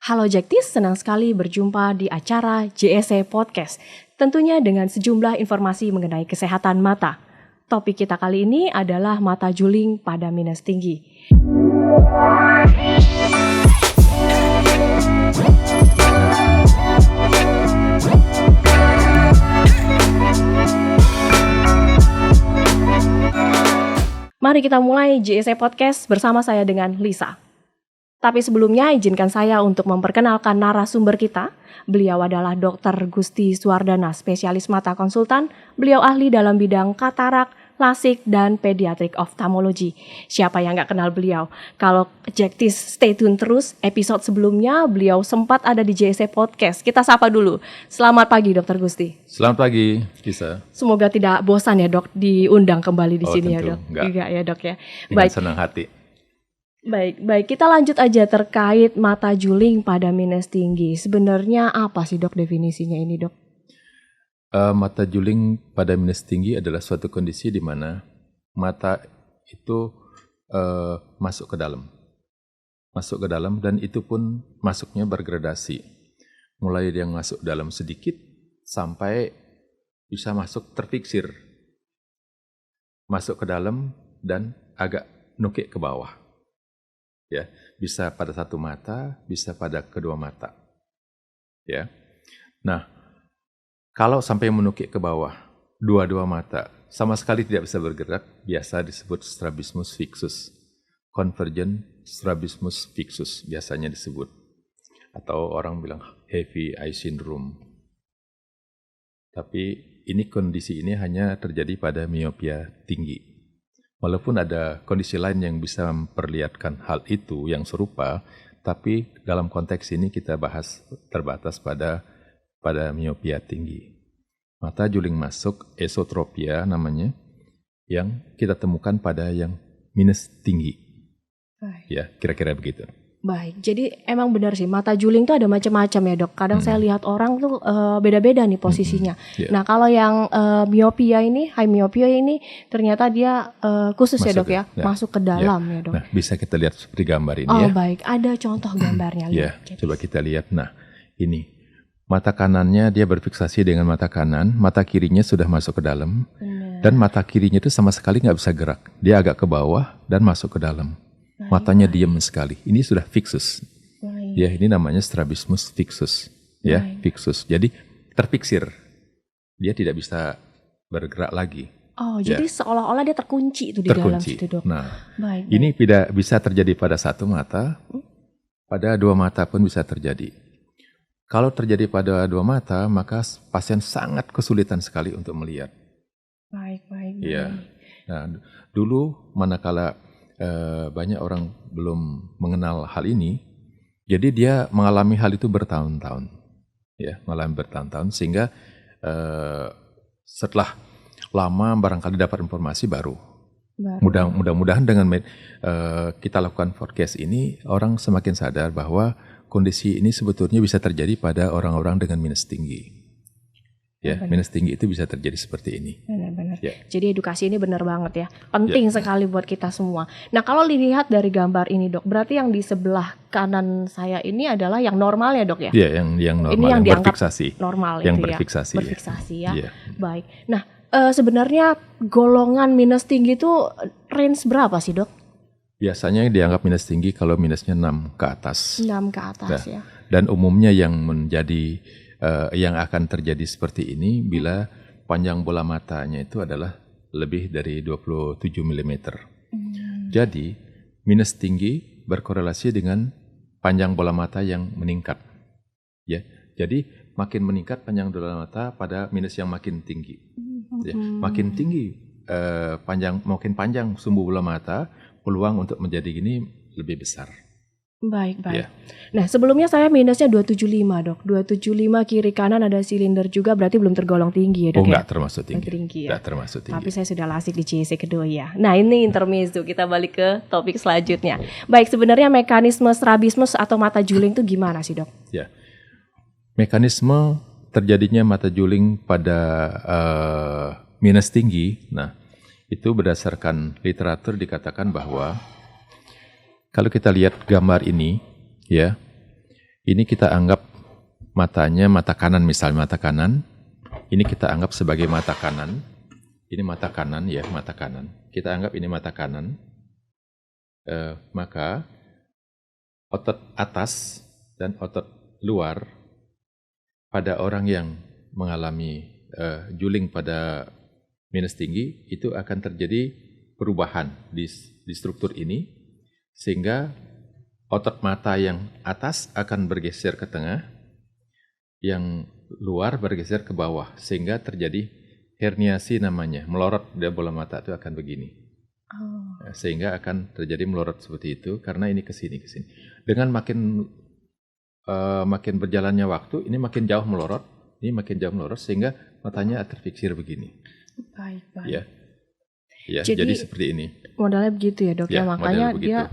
Halo Jaktis, senang sekali berjumpa di acara JSE Podcast. Tentunya dengan sejumlah informasi mengenai kesehatan mata. Topik kita kali ini adalah mata juling pada minus tinggi. Mari kita mulai JSE Podcast bersama saya dengan Lisa. Tapi sebelumnya izinkan saya untuk memperkenalkan narasumber kita. Beliau adalah Dr. Gusti Suwardana, spesialis mata konsultan. Beliau ahli dalam bidang katarak, lasik, dan pediatrik oftalmologi. Siapa yang nggak kenal beliau? Kalau Jaktis stay tune terus, episode sebelumnya beliau sempat ada di JSE Podcast. Kita sapa dulu. Selamat pagi Dr. Gusti. Selamat pagi, Lisa. Semoga tidak bosan ya dok diundang kembali di sini tentu. Ya dok. Enggak ya dok ya. Dengan senang hati. Baik, kita lanjut aja terkait mata juling pada minus tinggi. Sebenarnya apa sih dok definisinya ini dok? Mata juling pada minus tinggi adalah suatu kondisi di mana mata itu masuk ke dalam dan itu pun masuknya bergradasi. Mulai yang masuk dalam sedikit sampai bisa masuk terfiksir, masuk ke dalam dan agak nukik ke bawah. Ya, bisa pada satu mata, bisa pada kedua mata. Ya. Nah, kalau sampai menukik ke bawah, dua-dua mata sama sekali tidak bisa bergerak, biasa disebut strabismus fixus. Convergent strabismus fixus biasanya disebut. Atau orang bilang heavy eye syndrome. Tapi kondisi ini hanya terjadi pada miopia tinggi. Walaupun ada kondisi lain yang bisa memperlihatkan hal itu yang serupa, tapi dalam konteks ini kita bahas terbatas pada miopia tinggi. Mata juling masuk, esotropia namanya, yang kita temukan pada yang minus tinggi. Ya, kira-kira begitu. Baik, jadi emang benar sih mata juling tuh ada macam-macam ya dok. Kadang saya lihat orang tuh beda-beda nih posisinya. Yeah. Nah kalau yang miopia ini, high miopia ini ternyata dia khusus masuk ya dok ya, masuk ke dalam ya dok. Nah bisa kita lihat seperti gambar ini ya. ya. Baik, ada contoh gambarnya. Ya, coba kita lihat. Nah ini mata kanannya dia berfiksasi dengan mata kanan, mata kirinya sudah masuk ke dalam. Dan mata kirinya itu sama sekali nggak bisa gerak. Dia agak ke bawah dan masuk ke dalam. Matanya diam sekali. Ini sudah fixus. Ya, ini namanya strabismus fixus. Ya, fixus. Jadi terfiksir. Dia tidak bisa bergerak lagi. Oh, ya. Jadi seolah-olah dia terkunci itu di dalam situ, dok. Nah, ini tidak bisa terjadi pada satu mata. Pada dua mata pun bisa terjadi. Kalau terjadi pada dua mata, maka pasien sangat kesulitan sekali untuk melihat. Baik. Ya. Nah, dulu manakala banyak orang belum mengenal hal ini, jadi dia mengalami hal itu bertahun-tahun, ya, sehingga setelah lama barangkali dapat informasi baru. Mudah-mudahan dengan kita lakukan forecast ini, orang semakin sadar bahwa kondisi ini sebetulnya bisa terjadi pada orang-orang dengan minus tinggi. Ya, minus tinggi itu bisa terjadi seperti ini. Benar. Ya. Jadi edukasi ini benar banget ya. Penting sekali buat kita semua. Nah, kalau dilihat dari gambar ini, dok, berarti yang di sebelah kanan saya ini adalah yang normal ya, dok ya? Iya, yang normal, ini yang dianggap berfiksasi. Normal yang itu berfiksasi, ya. Berfiksasi ya. Ya. Baik. Nah, sebenarnya golongan minus tinggi itu range berapa sih, dok? Biasanya dianggap minus tinggi kalau minusnya 6 ke atas. 6 ke atas ya. Dan umumnya yang menjadi yang akan terjadi seperti ini bila panjang bola matanya itu adalah lebih dari 27 mm. Jadi minus tinggi berkorelasi dengan panjang bola mata yang meningkat. Ya, jadi makin meningkat panjang bola mata pada minus yang makin tinggi. Ya, makin tinggi makin panjang sumbu bola mata, peluang untuk menjadi gini lebih besar. Baik. Ya. Nah, sebelumnya saya minusnya 275, dok. 275 kiri kanan ada silinder juga, berarti belum tergolong tinggi ya, dok. Enggak termasuk tinggi. Ya? Enggak termasuk tinggi. Tapi saya sudah lasik di JSE kedua ya. Nah, ini intermezzo, kita balik ke topik selanjutnya. Baik, sebenarnya mekanisme strabismus atau mata juling itu gimana sih, dok? Ya. Mekanisme terjadinya mata juling pada minus tinggi, nah itu berdasarkan literatur dikatakan bahwa kalau kita lihat gambar ini, ya, Ini kita anggap matanya mata kanan, misalnya mata kanan. Ini kita anggap sebagai mata kanan. Ini mata kanan ya, mata kanan. Kita anggap ini mata kanan. Maka otot atas dan otot luar pada orang yang mengalami juling pada minus tinggi itu akan terjadi perubahan di struktur ini, sehingga otot mata yang atas akan bergeser ke tengah, yang luar bergeser ke bawah, sehingga terjadi herniasi namanya, melorot dari bola mata itu akan begini. Sehingga akan terjadi melorot seperti itu karena ini ke sini. Dengan makin berjalannya waktu, ini makin jauh melorot, sehingga matanya terfiksir begini. Baik. Ya, jadi seperti ini. Modelnya begitu ya dok, ya makanya dia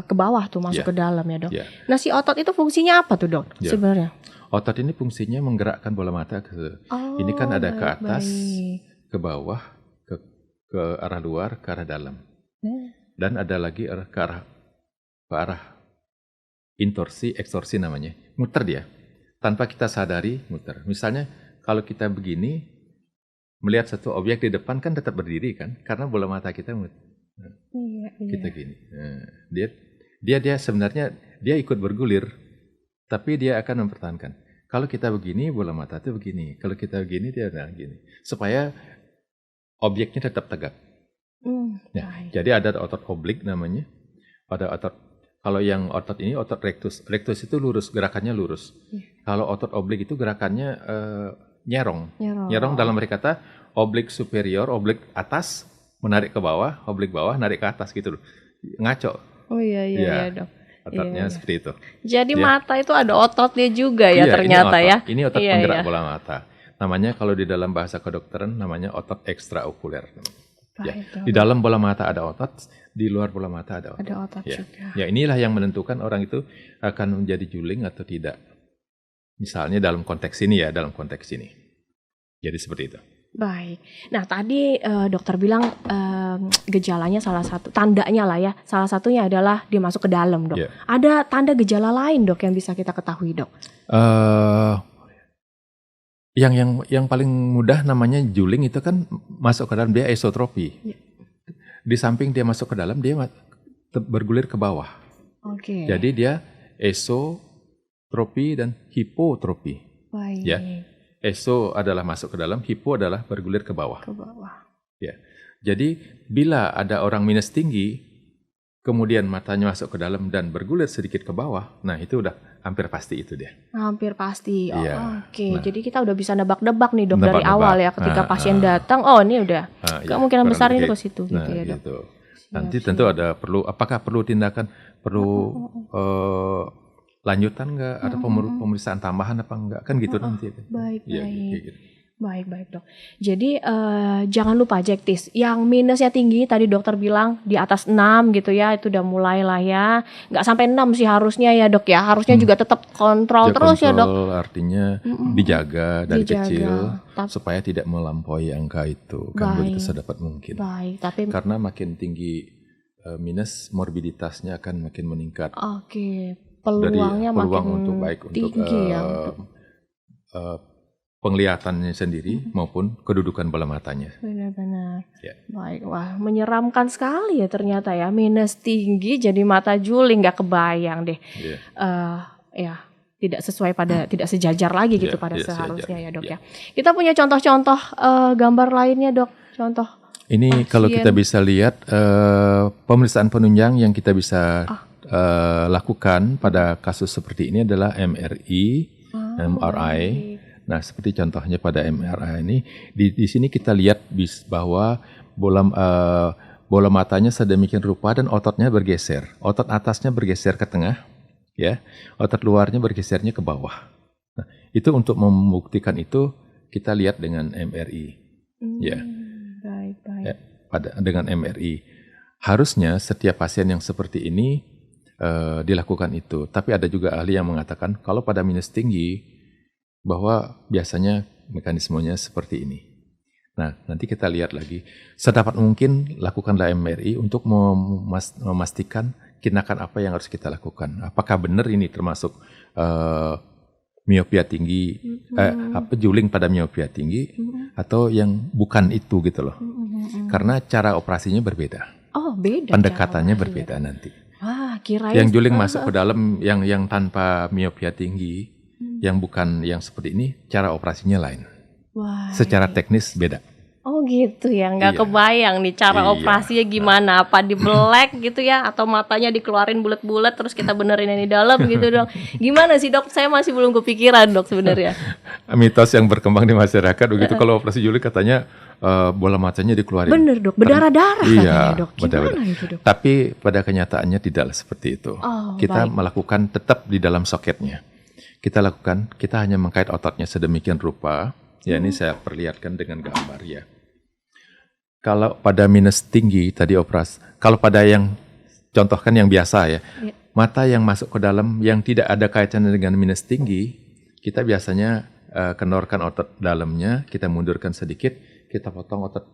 ke bawah tuh masuk ke dalam ya dok. Ya. Nah si otot itu fungsinya apa tuh dok sebenarnya? Otot ini fungsinya menggerakkan bola mata ini kan ada ke atas, ke bawah, ke arah luar, ke arah dalam. Dan ada lagi ke arah intorsi, eksorsi namanya. Muter dia. Tanpa kita sadari muter. Misalnya kalau kita begini melihat satu objek di depan kan tetap berdiri kan, karena bola mata kita muter. Kita gini. Dia sebenarnya dia ikut bergulir, tapi dia akan mempertahankan. Kalau kita begini, bola mata itu begini. Kalau kita begini, dia begini. Supaya objeknya tetap tegak. Jadi ada otot oblik namanya. Ada otot, kalau yang otot ini otot rectus. Rectus itu lurus, gerakannya lurus. Kalau otot oblik itu gerakannya nyerong dalam arti kata oblik superior, oblik atas menarik ke bawah, oblik bawah narik ke atas gitu loh. Ngaco. Iya dok. Ototnya seperti itu. Jadi mata itu ada ototnya juga ya ternyata ya. Ini otot penggerak bola mata. Namanya kalau di dalam bahasa kedokteran namanya otot ekstraokuler. Di dalam bola mata ada otot, di luar bola mata ada otot. Ada otot juga. Ya, inilah yang menentukan orang itu akan menjadi juling atau tidak. Misalnya dalam konteks ini. Jadi seperti itu. Baik. Nah tadi dokter bilang gejalanya salah satu, tandanya lah ya, salah satunya adalah dia masuk ke dalam dok. Ada tanda gejala lain dok yang bisa kita ketahui dok? Yang paling mudah namanya juling itu kan masuk ke dalam, dia esotropi. Di samping dia masuk ke dalam, dia bergulir ke bawah. Jadi dia esotropi dan hipotropi. Baik. Ya. Eso adalah masuk ke dalam, hipo adalah bergulir ke bawah. Ya. Jadi bila ada orang minus tinggi, kemudian matanya masuk ke dalam dan bergulir sedikit ke bawah, nah itu udah hampir pasti itu dia. Hampir pasti. Jadi kita udah bisa nebak-nebak nih dok dari awal ya, ketika pasien datang, ini udah kemungkinan besar ini ke situ gitu ya dok. Gitu. Nanti tentu ada apakah perlu tindakan, lanjutan nggak, ada pemeriksaan tambahan apa enggak, kan gitu nanti. Baik. Baik dok. Jadi jangan lupa Jektis, yang minusnya tinggi tadi dokter bilang di atas 6 gitu ya, itu udah mulai lah ya. Nggak sampai 6 sih harusnya ya dok ya, harusnya juga tetap kontrol terus ya dok. Artinya dijaga dari kecil supaya tidak melampaui angka itu, kan begitu sedapat mungkin. Baik, tapi karena makin tinggi minus, morbiditasnya akan makin meningkat. Peluangnya peluang makin tinggi untuk penglihatannya sendiri maupun kedudukan bola matanya. Benar-benar. Baik, wah menyeramkan sekali ya ternyata ya, minus tinggi jadi mata juling, nggak kebayang deh. Tidak sesuai tidak sejajar lagi gitu pada seharusnya ya dok ya. Kita punya contoh-contoh gambar lainnya dok, contoh. Ini kalau kita bisa lihat pemeriksaan penunjang yang kita bisa lakukan pada kasus seperti ini adalah MRI, MRI. Nah, seperti contohnya pada MRI ini, di sini kita lihat bahwa bola matanya sedemikian rupa dan ototnya bergeser. Otot atasnya bergeser ke tengah, ya. Otot luarnya bergesernya ke bawah. Nah, itu untuk membuktikan itu kita lihat dengan MRI, ya. Baik. Ya, dengan MRI. Harusnya setiap pasien yang seperti ini dilakukan itu. Tapi ada juga ahli yang mengatakan kalau pada minus tinggi bahwa biasanya mekanismenya seperti ini. Nah, nanti kita lihat lagi. Sedapat mungkin lakukanlah MRI untuk memastikan tindakan apa yang harus kita lakukan. Apakah benar ini termasuk miopia tinggi, juling pada miopia tinggi, atau yang bukan itu gitu loh. Karena cara operasinya berbeda. Oh, beda. Pendekatannya berbeda nanti. Wah, kirain Yang juling masuk ke dalam, yang tanpa miopia tinggi, yang bukan yang seperti ini, cara operasinya lain. Wah, secara teknis beda. Oh gitu ya, nggak Iya. kebayang nih cara Iya. operasinya gimana, apa dibelek gitu ya, atau matanya dikeluarin bulat-bulat terus kita benerin yang di dalam gitu dong. Gimana sih dok? Saya masih belum kepikiran dok sebenarnya. Mitos yang berkembang di masyarakat begitu kalau operasi juling katanya bola matanya dikeluarin. Bener dok, berdarah-darah Iya, katanya dok. Gimana benar-benar. itu dok? Tapi pada kenyataannya tidaklah seperti itu. Oh, Kita baik. melakukan tetap di dalam soketnya. Kita hanya mengkait ototnya sedemikian rupa. Ya ini saya perlihatkan dengan gambar ya. Kalau pada minus tinggi tadi operasi, kalau pada yang contohkan yang biasa ya, mata yang masuk ke dalam yang tidak ada kaitannya dengan minus tinggi, kita biasanya kendorkan otot dalamnya, kita mundurkan sedikit, kita potong otot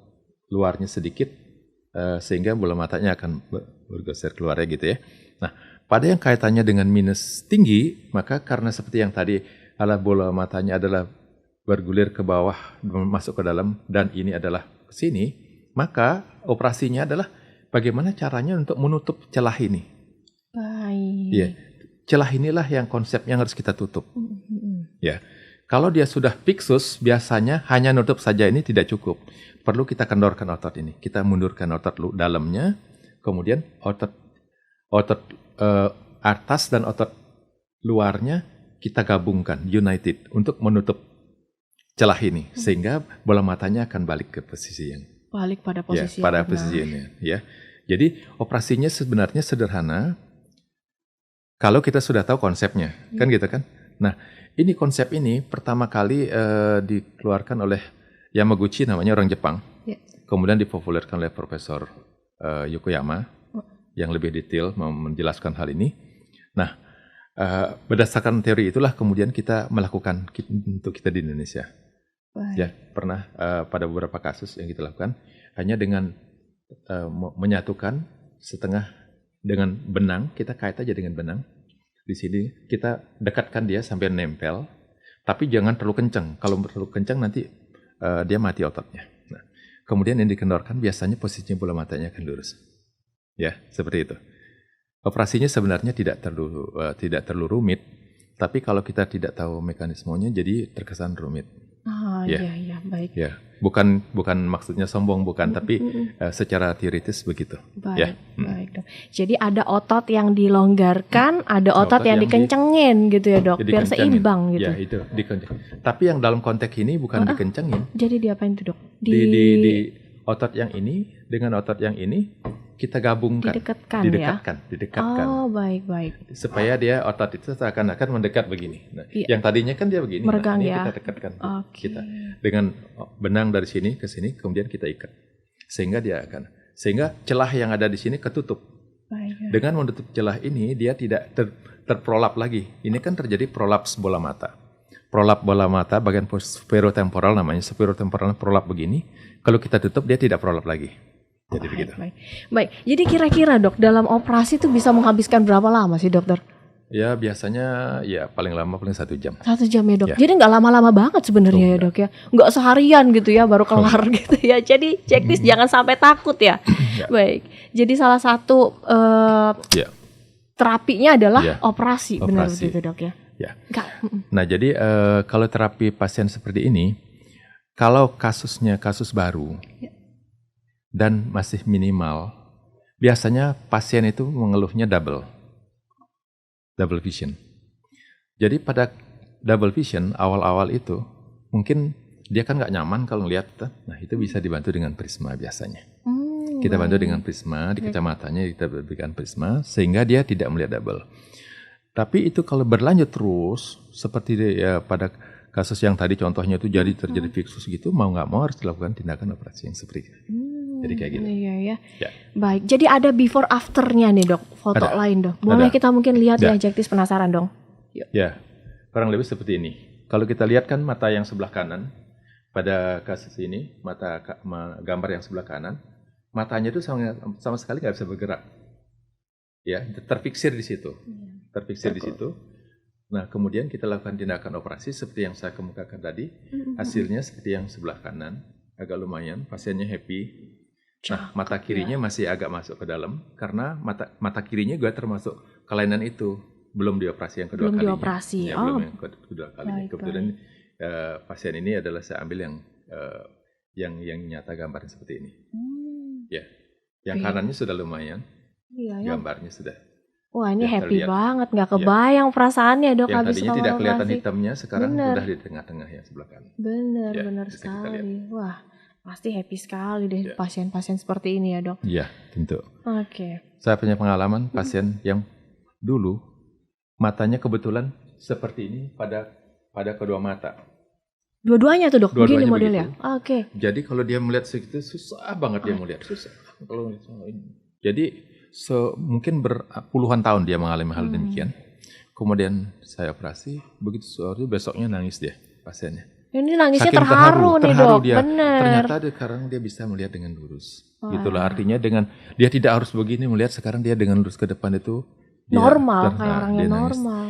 luarnya sedikit, sehingga bola matanya akan bergeser keluarnya gitu ya. Nah, pada yang kaitannya dengan minus tinggi, maka karena seperti yang tadi, bola matanya adalah bergulir ke bawah, masuk ke dalam, dan ini adalah ke sini, maka operasinya adalah bagaimana caranya untuk menutup celah ini. Baik. Ya, celah inilah yang konsepnya harus kita tutup. Ya, kalau dia sudah fixus, biasanya hanya nutup saja ini tidak cukup. Perlu kita kendorkan otot ini. Kita mundurkan otot dalamnya, kemudian otot atas dan otot luarnya kita gabungkan, united, untuk menutup celah ini, sehingga bola matanya akan balik ke posisi yang Balik pada posisi ya, pada yang benar. posisi ini ya. Jadi operasinya sebenarnya sederhana kalau kita sudah tahu konsepnya, kan gitu kan. Nah, ini konsep ini pertama kali dikeluarkan oleh Yamaguchi, namanya orang Jepang. Ya. Kemudian dipopulerkan oleh Profesor Yokoyama yang lebih detail menjelaskan hal ini. Nah, berdasarkan teori itulah kemudian kita melakukan untuk kita di Indonesia. Baik. Ya, pernah pada beberapa kasus yang kita lakukan hanya dengan menyatukan setengah dengan benang, kita kait aja dengan benang. Di sini kita dekatkan dia sampai nempel, tapi jangan terlalu kencang. Kalau terlalu kencang nanti dia mati ototnya. Nah, kemudian yang dikendorkan biasanya posisinya bola matanya akan lurus. Ya, seperti itu. Operasinya sebenarnya tidak terlalu rumit, tapi kalau kita tidak tahu mekanismenya jadi terkesan rumit. Iya, baik. Ya, bukan maksudnya sombong, bukan, tapi secara teoritis begitu. Baik, Ya. baik dok. Jadi ada otot yang dilonggarkan, ada otot yang dikencengin gitu ya dok, biar dikencangin. seimbang gitu. Ya, itu dikencangin. Tapi yang dalam konteks ini bukan dikencangin. Jadi diapain tuh dok? Di otot yang ini dengan otot yang ini kita gabungkan. Didekatkan. Oh, baik. Supaya dia otot itu seakan-akan mendekat begini. Nah, yang tadinya kan dia begini. Meregang ini ya. kita dekatkan. Oke. Kita dengan benang dari sini ke sini, kemudian kita ikat. Sehingga celah yang ada di sini ketutup. Baik. Dengan menutup celah ini, dia tidak terprolap lagi. Ini kan terjadi prolaps bola mata. Prolap bola mata bagian superotemporal namanya. Superotemporal prolap begini. Kalau kita tutup, dia tidak prolap lagi. Jadi begitu. Baik. Jadi kira-kira dok, dalam operasi itu bisa menghabiskan berapa lama sih dokter? Ya biasanya ya paling lama paling 1 jam. 1 jam ya dok. Ya. Jadi nggak lama-lama banget sebenarnya ya dok ya. Nggak seharian gitu ya baru kelar gitu ya. Jadi checklist jangan sampai takut ya. Baik. Jadi salah satu terapinya adalah operasi. Benar begitu dok ya. Ya. Nah jadi kalau terapi pasien seperti ini, kalau kasusnya kasus baru dan masih minimal, biasanya pasien itu mengeluhnya double vision. Jadi pada double vision awal-awal itu mungkin dia kan nggak nyaman kalau ngelihat, nah itu bisa dibantu dengan prisma biasanya. Kita bantu dengan prisma di kacamatanya, kita berikan prisma sehingga dia tidak melihat double. Tapi itu kalau berlanjut terus seperti pada kasus yang tadi contohnya itu jadi terjadi fixus gitu, mau nggak mau harus dilakukan tindakan operasi yang seperti itu. Jadi kayak gitu. Iya. Baik. Jadi ada before afternya nih dok, foto lain dok. Boleh kita mungkin lihat ya, Jektis penasaran dong. Yuk. Ya, kurang lebih seperti ini. Kalau kita lihat kan mata yang sebelah kanan pada kasus ini, gambar yang sebelah kanan, matanya itu sama sekali nggak bisa bergerak. ya, terfiksir di situ. Terfiksir di situ. Nah, kemudian kita lakukan tindakan operasi seperti yang saya kemukakan tadi. Hasilnya seperti yang sebelah kanan, agak lumayan, pasiennya happy. Nah, mata kirinya masih agak masuk ke dalam karena mata kirinya juga termasuk kelainan itu, belum dioperasi yang kedua kalinya. Dioperasi. Ya, belum yang kedua kalinya. Kebetulan pasien ini adalah saya ambil yang nyata gambarnya seperti ini. Ya, yang kanannya sudah lumayan, gambarnya sudah. Wah, ini happy banget, nggak kebayang perasaannya dok. Yang tadinya tidak kelihatan hitamnya, sekarang sudah di tengah-tengah yang sebelah kanan. Benar sekali. Wah, pasti happy sekali deh pasien-pasien seperti ini ya dok. Iya, tentu. Oke. Saya punya pengalaman pasien yang dulu matanya kebetulan seperti ini pada kedua mata. Dua-duanya tuh dok, begini modelnya. Oke. Jadi kalau dia melihat segitu susah banget dia melihat, susah. Jadi mungkin berpuluhan tahun dia mengalami hal demikian. Kemudian saya operasi, begitu sore besoknya nangis dia pasiennya. Ini nangisnya terharu nih dok, dia. Bener. Ternyata sekarang dia bisa melihat dengan lurus. Itulah artinya dengan dia tidak harus begini melihat, sekarang dia dengan lurus ke depan itu normal, kayak orangnya normal.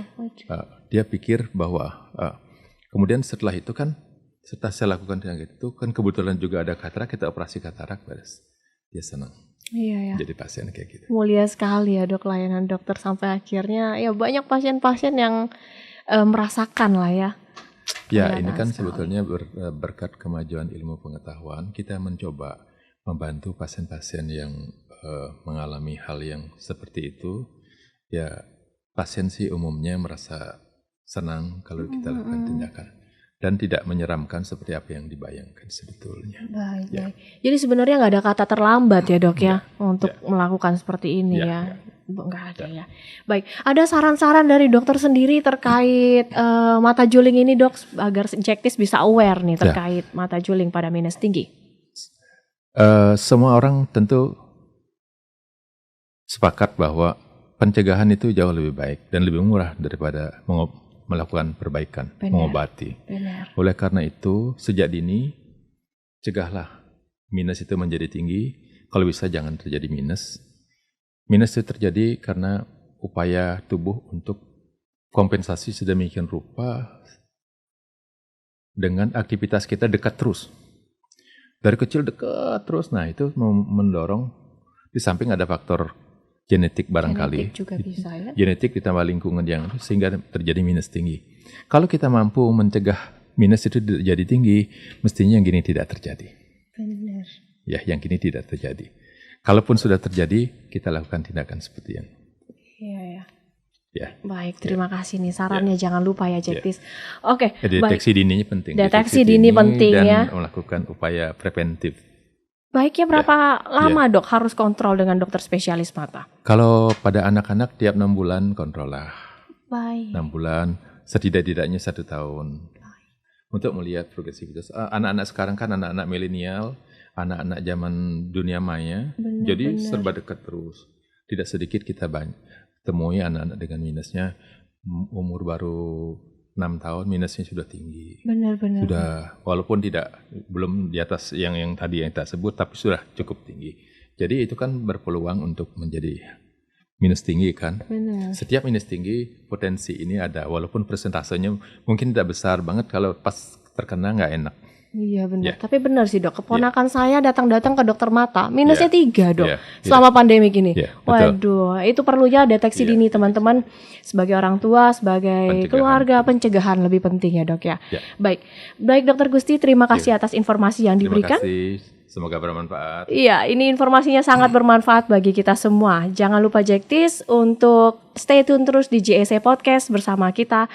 Dia pikir bahwa kemudian setelah itu kan, setelah saya lakukan tindakan itu kan kebetulan juga ada katarak, kita operasi katarak beres. Dia senang. Iya ya. Jadi pasien kayak gitu. Mulia sekali ya dok layanan dokter sampai akhirnya ya banyak pasien-pasien yang merasakan lah ya. Ya, ini kan sebetulnya berkat kemajuan ilmu pengetahuan, kita mencoba membantu pasien-pasien yang mengalami hal yang seperti itu. Ya, pasien sih umumnya merasa senang kalau kita lakukan tindakan. Dan tidak menyeramkan seperti apa yang dibayangkan sebetulnya. Baik. Jadi sebenarnya nggak ada kata terlambat ya dok ya untuk melakukan seperti ini ya. Nggak ada ya. Baik, ada saran-saran dari dokter sendiri terkait mata juling ini dok, agar Jektis bisa aware nih terkait mata juling pada minus tinggi. Semua orang tentu sepakat bahwa pencegahan itu jauh lebih baik dan lebih murah daripada melakukan perbaikan, mengobati. Benar. Oleh karena itu, sejak dini, cegahlah minus itu menjadi tinggi. Kalau bisa jangan terjadi minus. Minus itu terjadi karena upaya tubuh untuk kompensasi sedemikian rupa dengan aktivitas kita dekat terus. Dari kecil dekat terus, nah itu mendorong, di samping ada faktor genetik barangkali. Genetik juga bisa ya. Genetik ditambah lingkungan yang sehingga terjadi minus tinggi. Kalau kita mampu mencegah minus itu jadi tinggi, mestinya yang gini tidak terjadi. Benar. Ya, yang gini tidak terjadi. Kalaupun sudah terjadi, kita lakukan tindakan seperti yang. Iya. Ya. Baik, terima kasih nih sarannya, jangan lupa ya Jektis. Oke. Deteksi dininya penting. Deteksi dini penting dan ya. Melakukan upaya preventif. Baiknya berapa lama dok harus kontrol dengan dokter spesialis mata? Kalau pada anak-anak tiap 6 bulan kontrol lah. Baik. 6 bulan, setidak-tidaknya 1 tahun. Untuk melihat progresivitas. Anak-anak sekarang kan anak-anak milenial, anak-anak zaman dunia maya, jadi serba dekat terus. Tidak sedikit kita temui anak-anak dengan minusnya, umur baru 6 tahun minusnya sudah tinggi. Benar-benar. Sudah, walaupun belum di atas yang tadi yang kita sebut, tapi sudah cukup tinggi. Jadi itu kan berpeluang untuk menjadi minus tinggi kan. Benar. Setiap minus tinggi potensi ini ada, walaupun persentasenya mungkin tidak besar banget, kalau pas terkena nggak enak. Iya benar, tapi benar sih dok, keponakan saya datang ke dokter mata, minusnya 3 dok, selama pandemi gini. Waduh, itu perlunya deteksi dini teman-teman, sebagai orang tua, sebagai keluarga, pencegahan lebih penting ya dok ya. Baik dokter Gusti, terima kasih atas informasi yang diberikan. Terima kasih, semoga bermanfaat. Iya, ini informasinya sangat bermanfaat bagi kita semua. Jangan lupa Jektis untuk stay tune terus di JSC Podcast bersama kita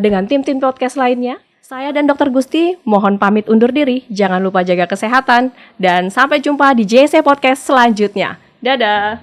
dengan tim-tim podcast lainnya. Saya dan Dr. Gusti mohon pamit undur diri. Jangan lupa jaga kesehatan dan sampai jumpa di JSC Podcast selanjutnya. Dadah.